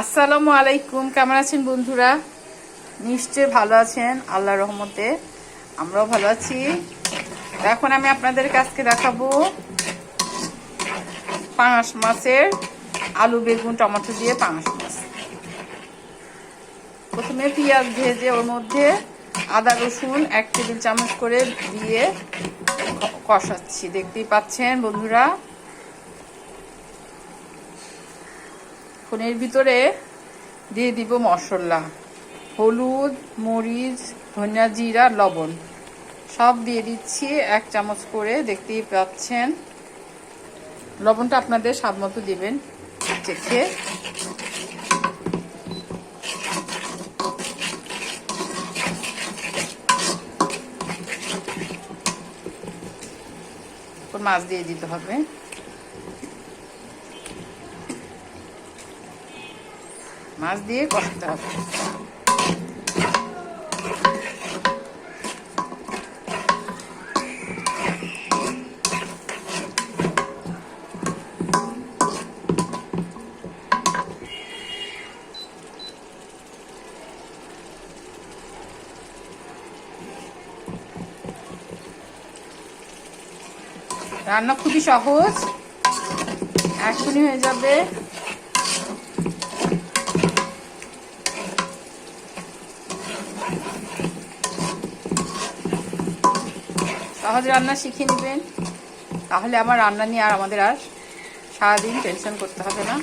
আসসালামু আলাইকুম। কেমন আছেন বন্ধুরা? নিশ্চয়ই ভালো আছেন, আল্লাহর রহমতে আমরাও ভালো আছি। এখন আমি আপনাদের কাছে দেখাবো পাঙাশ মাছের আলু বেগুন টমেটো দিয়ে পাঙাশ মাছ। প্রথমে পেঁয়াজ ভেজে ওর মধ্যে আদা রসুন 1 টেবিল চামচ করে দিয়ে কষাচ্ছি, দেখতেই পাচ্ছেন বন্ধুরা। এর ভিতরে দিয়ে দিব মশলা, হলুদ, মরিচ, ধনিয়া, জিরা, লবণ সব দিয়ে দিচ্ছি 1 চামচ করে, দেখতেই পাচ্ছেন। লবণটা আপনাদের স্বাদ মতো দিবেন চেখে। মাছ দিয়ে দিতে হবে। মাছ দিয়ে কষতে হবে। রান্না খুবই সহজ, এখনই হয়ে যাবে। সহজ রান্না শিখে নেবেন, তাহলে আমার রান্না নিয়ে আর আমাদের আর সারাদিন টেনশন করতে হবে না।